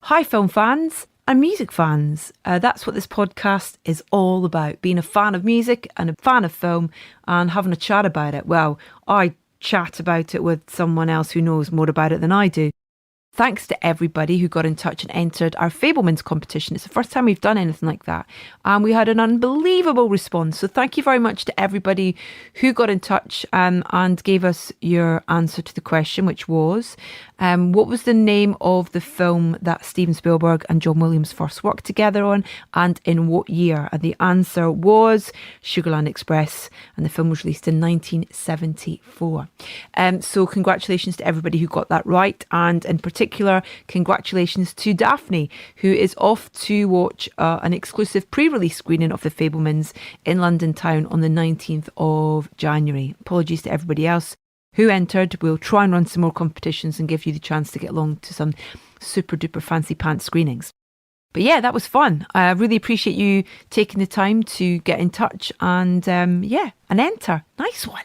Hi, film fans and music fans. That's what this podcast is all about, being a fan of music and a fan of film and having a chat about it. Well, I chat about it with someone else who knows more about it than I do. Thanks to everybody who got in touch and entered our Fablemans competition. It's the first time we've done anything like that. And we had an unbelievable response. So thank you very much to everybody who got in touch and gave us your answer to the question, which was, what was the name of the film that Steven Spielberg and John Williams first worked together on, and in what year? And the answer was Sugarland Express, and the film was released in 1974. So congratulations to everybody who got that right, and in particular, congratulations to Daphne, who is off to watch an exclusive pre-release screening of The Fablemans in London town on the 19th of January. Apologies to everybody else who entered. We'll try and run some more competitions and give you the chance to get along to some super duper fancy pants screenings. But yeah, that was fun. I really appreciate you taking the time to get in touch and enter. Nice one.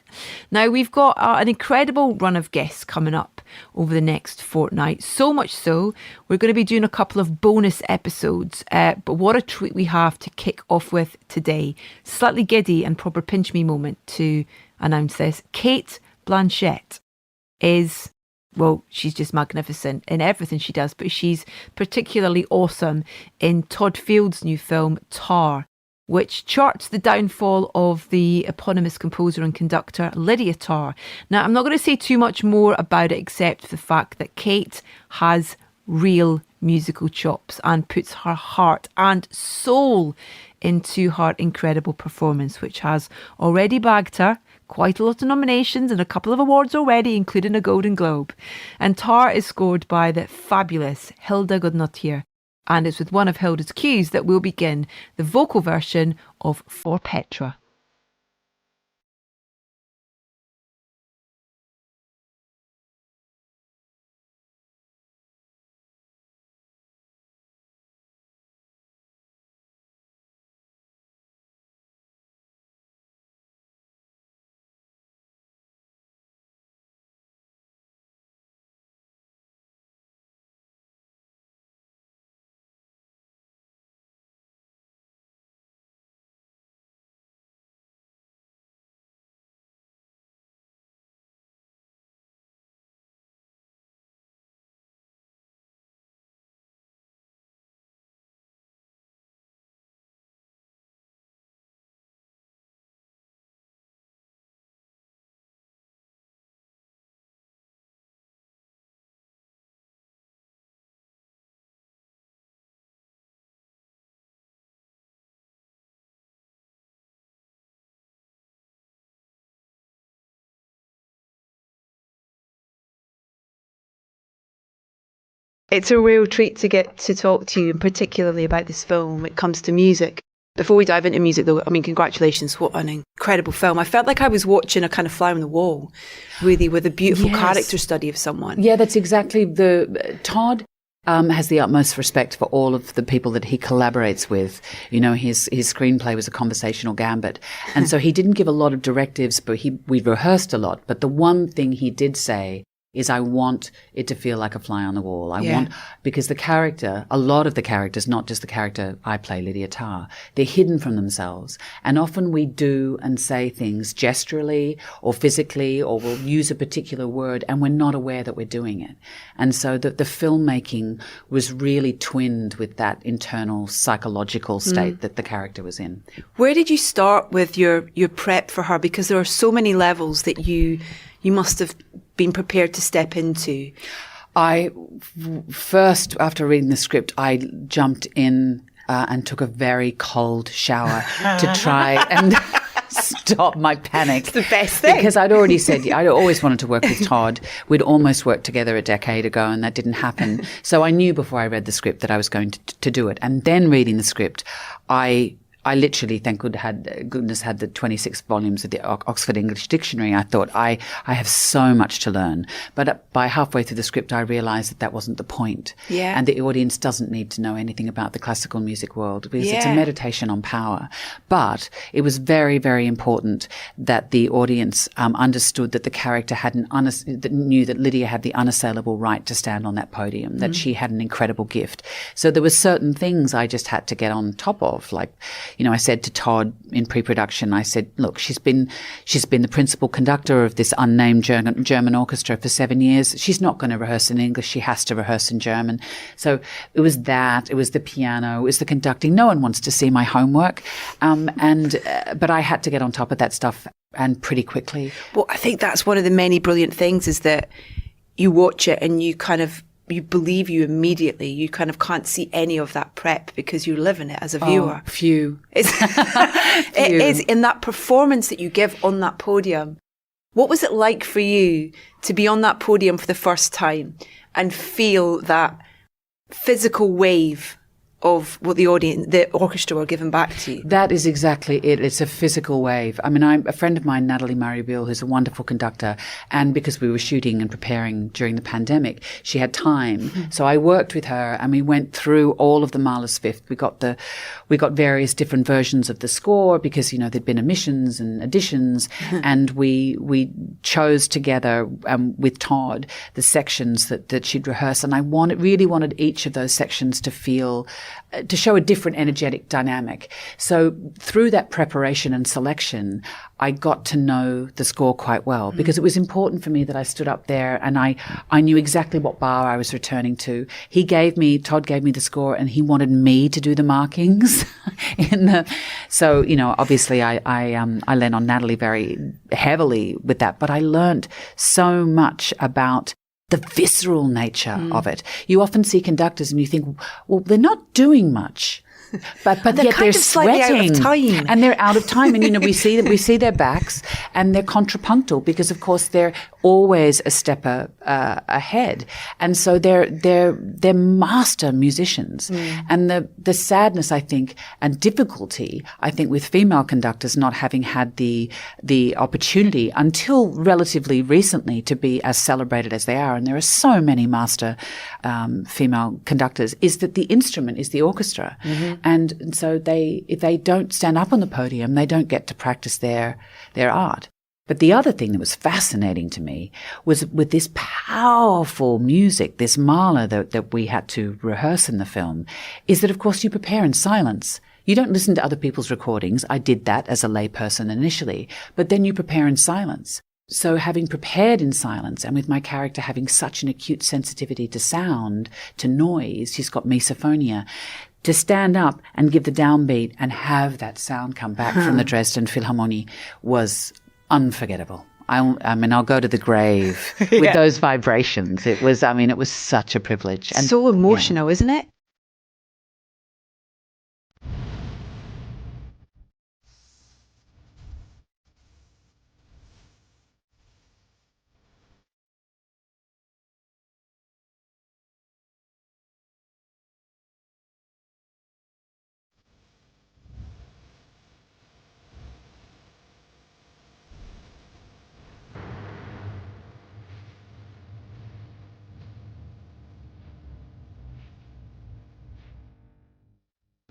Now, we've got an incredible run of guests coming up over the next fortnight. So much so, we're going to be doing a couple of bonus episodes. But what a treat we have to kick off with today. Slightly giddy and proper pinch me moment to announce this. Cate Blanchett is... well, she's just magnificent in everything she does, but she's particularly awesome in Todd Field's new film, Tar, which charts the downfall of the eponymous composer and conductor, Lydia Tar. Now, I'm not going to say too much more about it, except for the fact that Cate has real musical chops and puts her heart and soul into her incredible performance, which has already bagged her quite a lot of nominations and a couple of awards already, including a Golden Globe. And Tar is scored by the fabulous Hildur Guonadottir, and it's with one of Hildur's cues that we'll begin the vocal version of For Petra. It's a real treat to get to talk to you, particularly about this film when it comes to music. Before we dive into music, though, I mean, congratulations, what an incredible film. I felt like I was watching a kind of fly on the wall, really, with a beautiful character study of someone. Yeah, that's exactly Todd has the utmost respect for all of the people that he collaborates with. You know, his screenplay was a conversational gambit. And so he didn't give a lot of directives, but we rehearsed a lot. But the one thing he did say is, I want it to feel like a fly on the wall. Because the character, a lot of the characters, not just the character I play, Lydia Tar, they're hidden from themselves. And often we do and say things gesturally or physically, or we'll use a particular word and we're not aware that we're doing it. And so the filmmaking was really twinned with that internal psychological state that the character was in. Where did you start with your prep for her? Because there are so many levels that you must have been prepared to step into. I first, after reading the script, I jumped in and took a very cold shower to try and stop my panic. It's the best thing. Because I'd already said, I always wanted to work with Todd. We'd almost worked together a decade ago and that didn't happen. So I knew before I read the script that I was going to do it. And then reading the script, I I literally, thank goodness, had the 26 volumes of the Oxford English Dictionary. I thought, I have so much to learn. But by halfway through the script, I realised that wasn't the point. Yeah. And the audience doesn't need to know anything about the classical music world because it's a Yeah. meditation on power. But it was very, very important that the audience understood that the character that knew that Lydia had the unassailable right to stand on that podium, that she had an incredible gift. So there were certain things I just had to get on top of, like, I said to Todd in pre-production, I said, look, she's been the principal conductor of this unnamed German orchestra for 7 years. She's not going to rehearse in English. She has to rehearse in German. So it was the piano, it was the conducting. No one wants to see my homework. But I had to get on top of that stuff, and pretty quickly. Well, I think that's one of the many brilliant things, is that you watch it and you believe you immediately. You kind of can't see any of that prep because you're living it as a viewer. Oh, phew. It is in that performance that you give on that podium. What was it like for you to be on that podium for the first time and feel that physical wave of what the orchestra were giving back to you? That is exactly it. It's a physical wave. I mean, a friend of mine, Natalie Murray-Beale, who's a wonderful conductor, and because we were shooting and preparing during the pandemic, she had time. Mm-hmm. So I worked with her and we went through all of the Mahler's Fifth. We got various different versions of the score because, there'd been omissions and additions, and we chose together with Todd the sections that she'd rehearse. And I really wanted each of those sections to show a different energetic dynamic. So through that preparation and selection, I got to know the score quite well because it was important for me that I stood up there and I knew exactly what bar I was returning to. Todd gave me the score and he wanted me to do the markings so, obviously I lent on Natalie very heavily with that, but I learned so much about the visceral nature of it. You often see conductors and you think, well, they're not doing much. But yet they're sweating out of time. And they're out of time. And, we see their backs and they're contrapuntal because, of course, they're always a step ahead. And so they're master musicians. And the sadness, I think, and difficulty, I think, with female conductors not having had the opportunity until relatively recently to be as celebrated as they are, and there are so many master female conductors, is that the instrument is the orchestra. Mm-hmm. And so if they don't stand up on the podium, they don't get to practice their art. But the other thing that was fascinating to me was with this powerful music, this Mahler that we had to rehearse in the film, is that, of course, you prepare in silence. You don't listen to other people's recordings. I did that as a layperson initially, but then you prepare in silence. So having prepared in silence and with my character having such an acute sensitivity to sound, to noise, she's got misophonia, to stand up and give the downbeat and have that sound come back from the Dresden Philharmonie was unforgettable. I'll go to the grave with those vibrations. It was such a privilege. And so emotional, isn't it?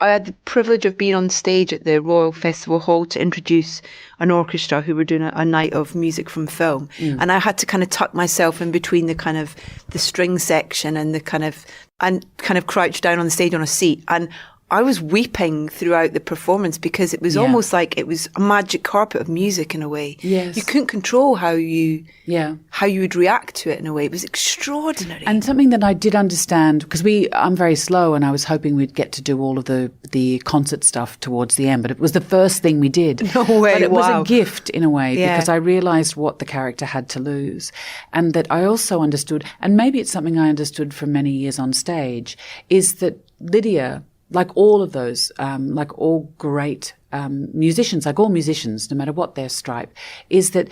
I had the privilege of being on stage at the Royal Festival Hall to introduce an orchestra who were doing a night of music from film. And I had to kind of tuck myself in between the kind of the string section and kind of crouch down on the stage on a seat. And I was weeping throughout the performance because it was almost like it was a magic carpet of music in a way. Yes. You couldn't control how you would react to it in a way. It was extraordinary. And something that I did understand, because I'm very slow and I was hoping we'd get to do all of the concert stuff towards the end, but it was the first thing we did. No way, But it was a gift in a way because I realised what the character had to lose. And that I also understood, and maybe it's something I understood for many years on stage, is that Lydia, like all of those, like all great musicians, like all musicians, no matter what their stripe, is that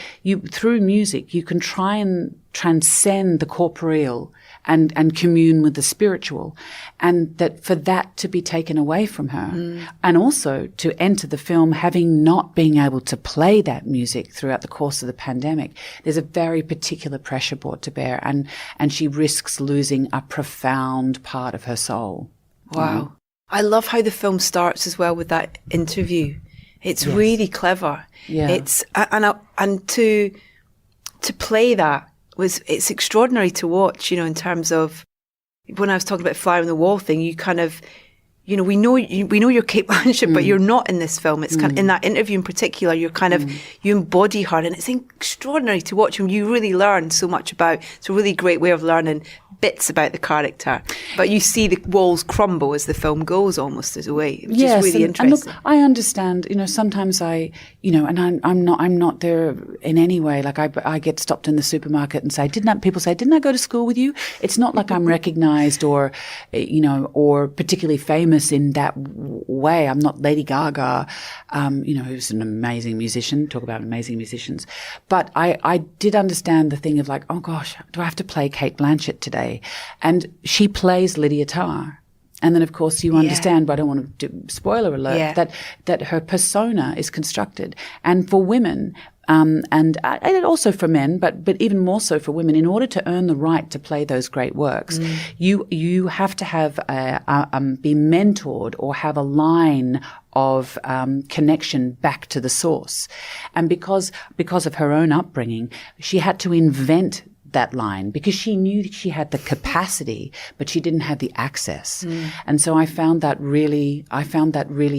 through music, you can try and transcend the corporeal and commune with the spiritual, and that for that to be taken away from her, and also to enter the film having not been able to play that music throughout the course of the pandemic, there's a very particular pressure brought to bear, and she risks losing a profound part of her soul. Wow. I love how the film starts as well with that interview. It's really clever. Yeah. It's and to play that it's extraordinary to watch, in terms of when I was talking about fly on the wall thing, you kind of, we know you're Cate Blanchett, but you're not in this film. It's kind of, in that interview in particular, you're kind of, you embody her, and it's extraordinary to watch, and you really learn so much it's a really great way of learning bits about the character. But you see the walls crumble as the film goes, almost as a way, which is really interesting. And look, I understand, sometimes and I'm not there in any way. Like I get stopped in the supermarket and people say, didn't I go to school with you? It's not like I'm recognized or particularly famous in that way. I'm not Lady Gaga, who's an amazing musician. Talk about amazing musicians. But I did understand the thing of like, oh gosh, do I have to play Cate Blanchett today? And she plays Lydia Tar. And then, of course, you understand, but I don't want to do spoiler alert, that her persona is constructed. And for women, and also for men, but even more so for women, in order to earn the right to play those great works, you have to have be mentored or have a line of connection back to the source. And because of her own upbringing, she had to invent that line because she knew that she had the capacity, but she didn't have the access. And so I found that really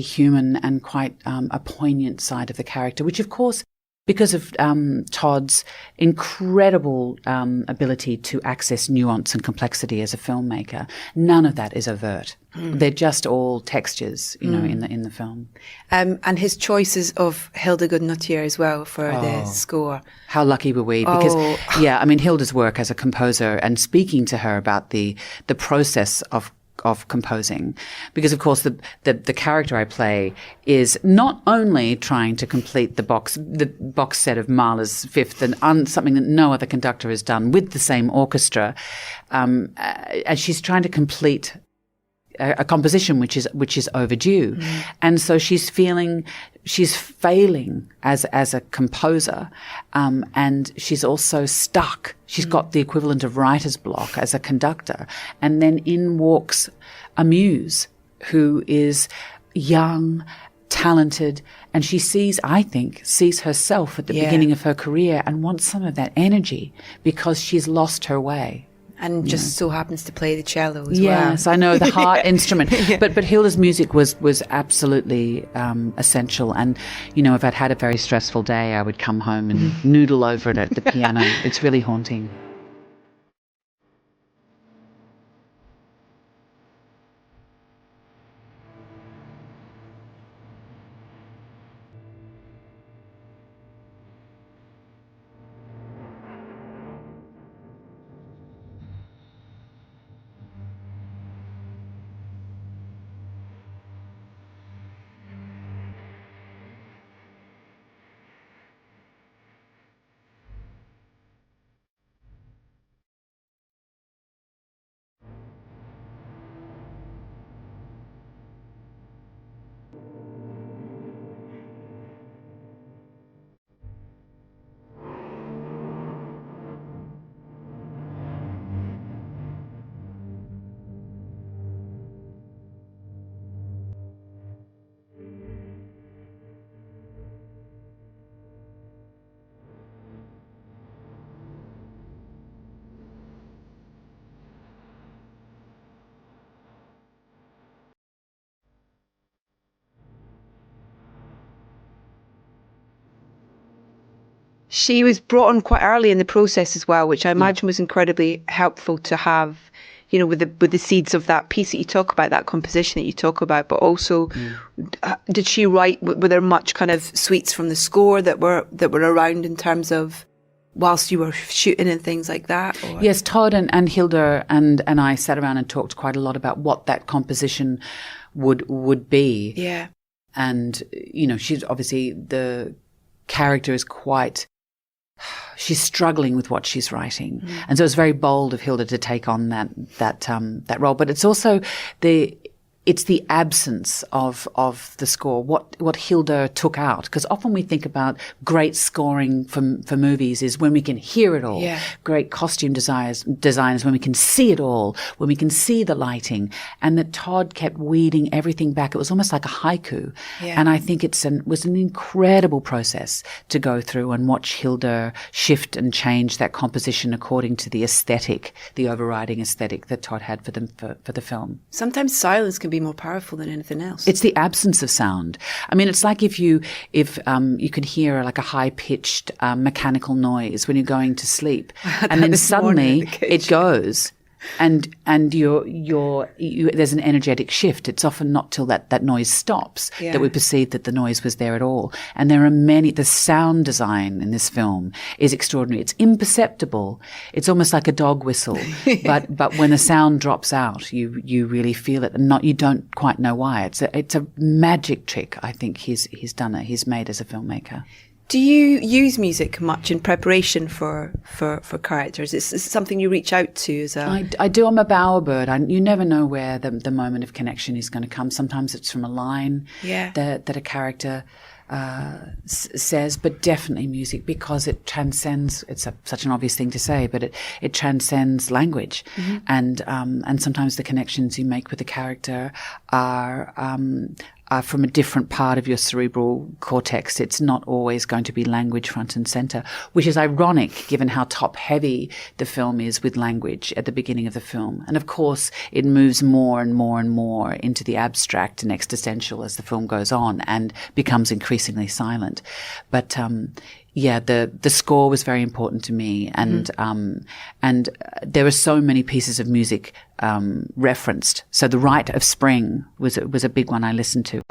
human and quite a poignant side of the character, which of course, because of Todd's incredible ability to access nuance and complexity as a filmmaker, none of that is overt. They're just all textures, in the film. And his choices of Hildur Guonadottir as well for the score. How lucky were we? Because, Hilda's work as a composer and speaking to her about the process of composing, because of course the character I play is not only trying to complete the box set of Mahler's Fifth and something that no other conductor has done with the same orchestra, and she's trying to complete a composition which is overdue, and so she's failing as a composer, and she's also stuck. She's got the equivalent of writer's block as a conductor, and then in walks a muse who is young, talented, and she sees herself at the beginning of her career and wants some of that energy because she's lost her way. And just so happens to play the cello as well. Yes, I know, the heart instrument. But Hilda's music was absolutely essential. And, if I'd had a very stressful day, I would come home and noodle over it at the piano. It's really haunting. She was brought on quite early in the process as well, which I imagine was incredibly helpful to have, with the seeds of that piece that you talk about, that composition that you talk about. But also, did she write? Were there much kind of suites from the score that were around in terms of whilst you were shooting and things like that? Or? Yes, Todd and Hildur and I sat around and talked quite a lot about what that composition would be.— And she's obviously, the character is quite she's struggling with what she's writing. And so it's very bold of Hildur to take on that role. But it's also it's the absence of the score, what Hildur took out. Because often we think about great scoring for movies is when we can hear it all. Yeah. Great costume designers when we can see it all, when we can see the lighting. And that Todd kept weeding everything back. It was almost like a haiku. Yeah. And I think it was an incredible process to go through and watch Hildur shift and change that composition according to the aesthetic, the overriding aesthetic that Todd had for the film. Sometimes silence can be more powerful than anything else. It's the absence of sound. I mean, it's like if you could hear like a high-pitched mechanical noise when you're going to sleep, and then suddenly it goes, and there's an energetic shift. It's often not till that noise stops that we perceive that the noise was there at all. And there are the sound design in this film is extraordinary. It's imperceptible. It's almost like a dog whistle. but when the sound drops out, you really feel it, and you don't quite know why. It's a magic trick, I think he's done it. He's made as a filmmaker. Do you use music much in preparation for characters? Is it something you reach out to as a... I do. I'm a bowerbird. You never know where the moment of connection is going to come. Sometimes it's from a line that a character says, but definitely music, because it transcends. It's such an obvious thing to say, but it transcends language, and sometimes the connections you make with a character are from a different part of your cerebral cortex. It's not always going to be language front and center, which is ironic given how top heavy the film is with language at the beginning of the film. And of course, it moves more and more and more into the abstract and existential as the film goes on and becomes increasingly silent. But, the score was very important to me, and there were so many pieces of music referenced. So The Rite of Spring was a big one I listened to.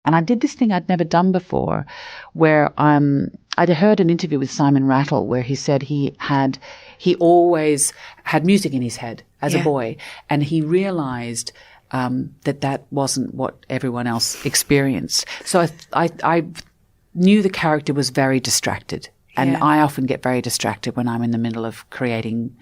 And I did this thing I'd never done before, where I'd heard an interview with Simon Rattle where he said he always had music in his head as a boy, and he realized that wasn't what everyone else experienced. So I knew the character was very distracted. And I often get very distracted when I'm in the middle of creating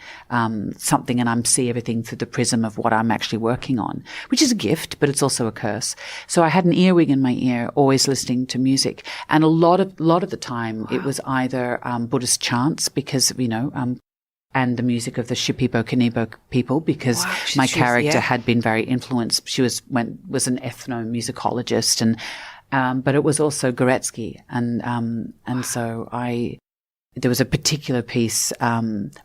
something and I see everything through the prism of what I'm actually working on, which is a gift, but it's also a curse. So I had an earwig in my ear, always listening to music. And a lot of the time it was either Buddhist chants, because, and the music of the Shipibo Kanibo people, because my character had been very influenced. She was an ethnomusicologist, and but it was also Goretzky, and so there was a particular piece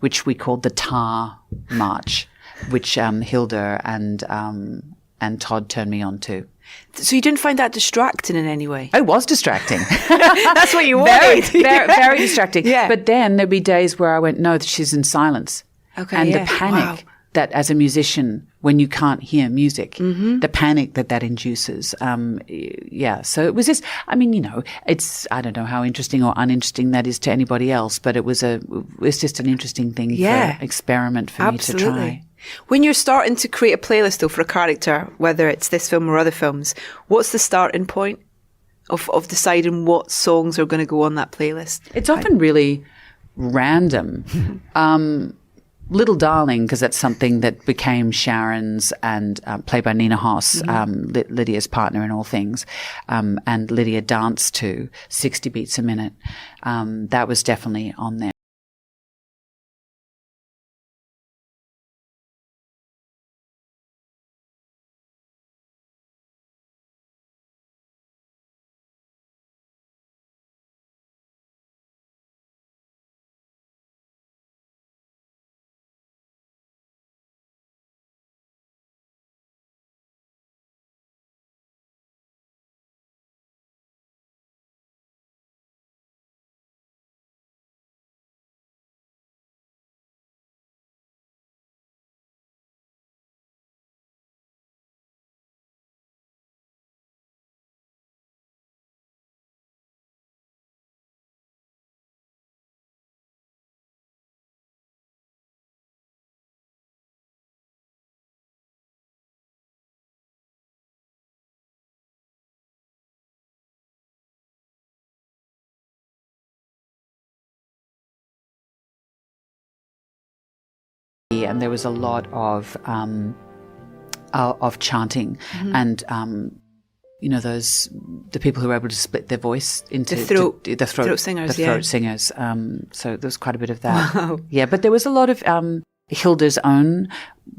which we called the Tar March, which Hildur and Todd turned me on to. So you didn't find that distracting in any way? It was distracting. That's what you wanted. Very distracting. Yeah. But then there'd be days where I went, no, she's in silence. Okay. And the panic that as a musician, when you can't hear music, the panic that induces. So it was just, I don't know how interesting or uninteresting that is to anybody else, but it was just an interesting thing experiment for me to try. When you're starting to create a playlist, though, for a character, whether it's this film or other films, what's the starting point of deciding what songs are going to go on that playlist? It's often really random. Little Darling, because that's something that became Sharon's and played by Nina Hoss, Lydia's partner in All Things, and Lydia danced to 60 beats a minute. That was definitely on there. And there was a lot of chanting and the people who were able to split their voice into the throat singers. So there was quite a bit of that. Wow. Yeah, but there was a lot of Hilda's own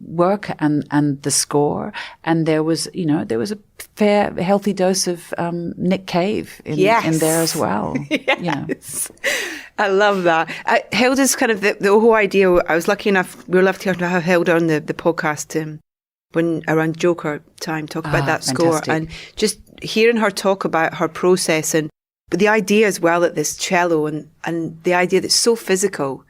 work and the score, and there was a fair healthy dose of Nick Cave in there as well. Yes. I love that. Hilda's kind of the whole idea. I was lucky enough, we were lucky enough to have Hilda on the podcast when around Joker time, talk about that score, and just hearing her talk about her process, but the idea as well that this cello and the idea that it's so physical,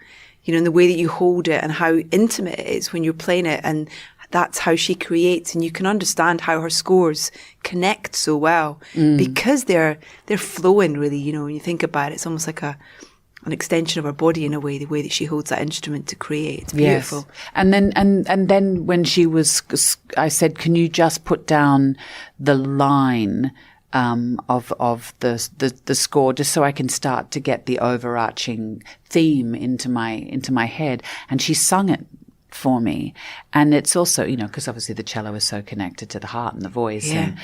in the way that you hold it and how intimate it is when you're playing it, and that's how she creates, and you can understand how her scores connect so well because they're flowing really. When you think about it, it's almost like an extension of her body in a way, the way that she holds that instrument to create. It's beautiful. Yes. And then when I said, can you just put down the line of the score, just so I can start to get the overarching theme into my head. And she sung it for me. And it's also, because obviously the cello is so connected to the heart and the voice, and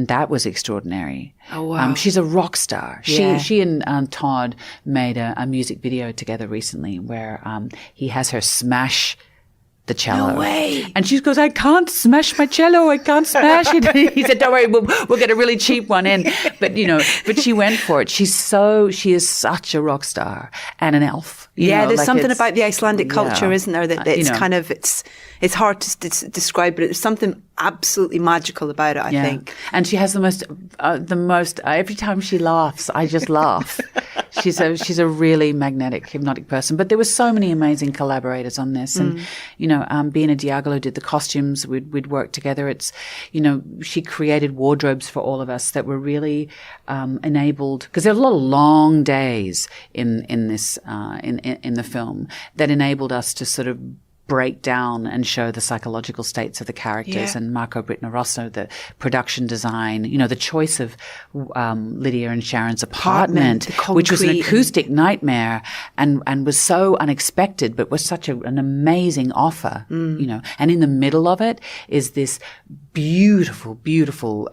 that was extraordinary. Oh wow! She's a rock star. She and Todd made a music video together recently where he has her smash the cello. No way. And she goes, I can't smash my cello. I can't smash it. He said, don't worry, we'll get a really cheap one in. But, but she went for it. She is such a rock star and an elf. There's something about the Icelandic culture, isn't there? That it's kind of, it's hard to describe, but there's something absolutely magical about it, I think. And she has the most, every time she laughs, I just laugh. She's a really magnetic, hypnotic person. But there were so many amazing collaborators on this. And, Bina Diagolo did the costumes. We'd worked together. It's, she created wardrobes for all of us that were really enabled, because there were a lot of long days in this, in the film that enabled us to sort of break down and show the psychological states of the characters. And Marco Brittner-Rosso, the production design, the choice of Lydia and Sharon's apartment, which was an acoustic nightmare and was so unexpected, but was such an amazing offer, and in the middle of it is this beautiful, beautiful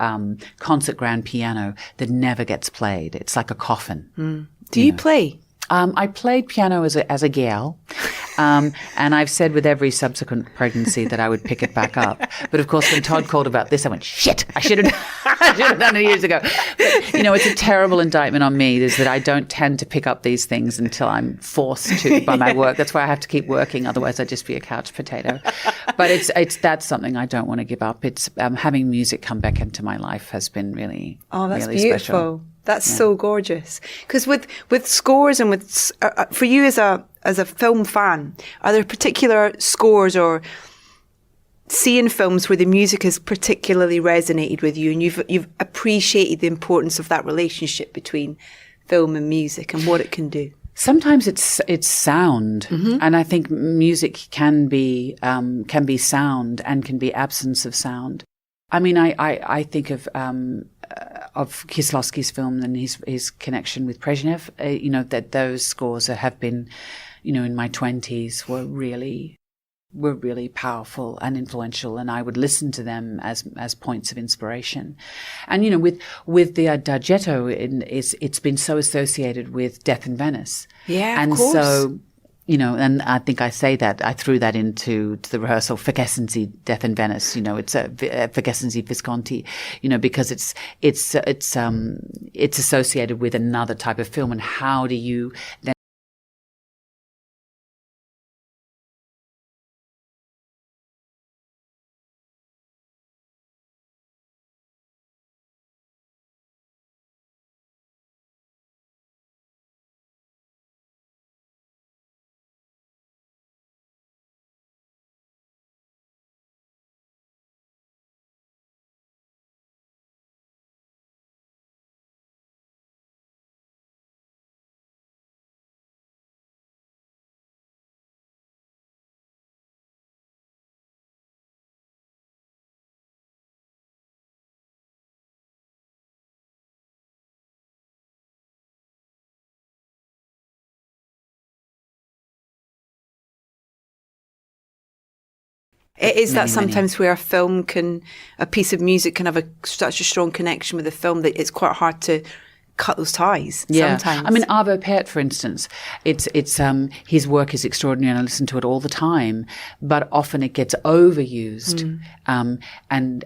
concert grand piano that never gets played. It's like a coffin. Do you play? I played piano as a girl, and I've said with every subsequent pregnancy that I would pick it back up. But of course, when Todd called about this, I went, shit, I should have done it years ago. But, it's a terrible indictment on me is that I don't tend to pick up these things until I'm forced to by my work. That's why I have to keep working. Otherwise, I'd just be a couch potato. But that's something I don't want to give up. It's having music come back into my life has been really, that's really beautiful. Special. That's so gorgeous. Because with scores and with for you as a film fan, are there particular scores or seeing films where the music has particularly resonated with you, and you've appreciated the importance of that relationship between film and music and what it can do? Sometimes it's sound, and I think music can be sound and can be absence of sound. I mean, I think of Kieslowski's film and his connection with Brezhnev, that those scores have been, in my 20s were really powerful and influential, and I would listen to them as points of inspiration. And with the D'Argetto, it's been so associated with Death in Venice. Yeah, and of course. So and I think I threw that into the rehearsal. Vergessency, Death in Venice. It's a Vergessency Visconti. Because it's associated with another type of film, and how do you then It is many, that sometimes where a piece of music can have such a strong connection with the film that it's quite hard to cut those ties. Yeah. Sometimes. I mean, Arvo Pärt, for instance, it's his work is extraordinary, and I listen to it all the time. But often it gets overused, and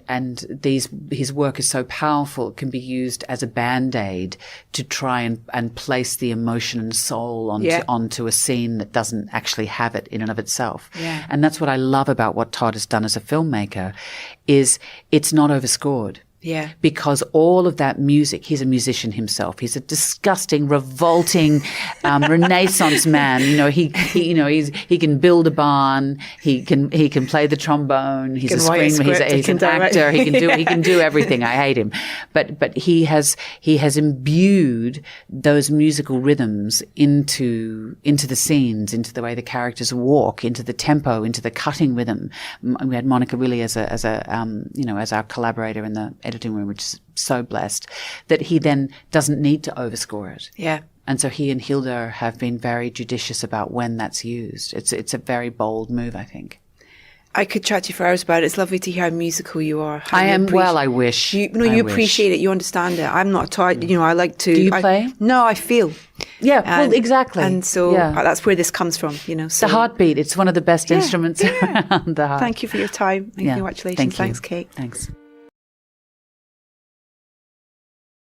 his work is so powerful it can be used as a band-aid to try and place the emotion and soul onto a scene that doesn't actually have it in and of itself. Yeah. And that's what I love about what Todd has done as a filmmaker, is it's not overscored. Yeah. Because all of that music, he's a musician himself. He's a disgusting, revolting Renaissance man. He can build a barn. He can play the trombone. He's he's an actor. He can do everything. I hate him, but he has imbued those musical rhythms into the scenes, into the way the characters walk, into the tempo, into the cutting rhythm. We had Monica Willi as our collaborator in the editing room, which is so blessed that he then doesn't need to overscore it. Yeah. And so he and Hildur have been very judicious about when that's used. It's a very bold move, I think. I could chat to you for hours about it. It's lovely to hear how musical you are. I am. Well, I wish. You appreciate it. You understand it. I'm not taught. I like to. Do you play? No, I feel. Yeah, well, exactly. And so that's where this comes from, So. The heartbeat. It's one of the best instruments around, the heart. Thank you for your time. Thank you. Congratulations. Thank you. Thanks, Kate. Thanks.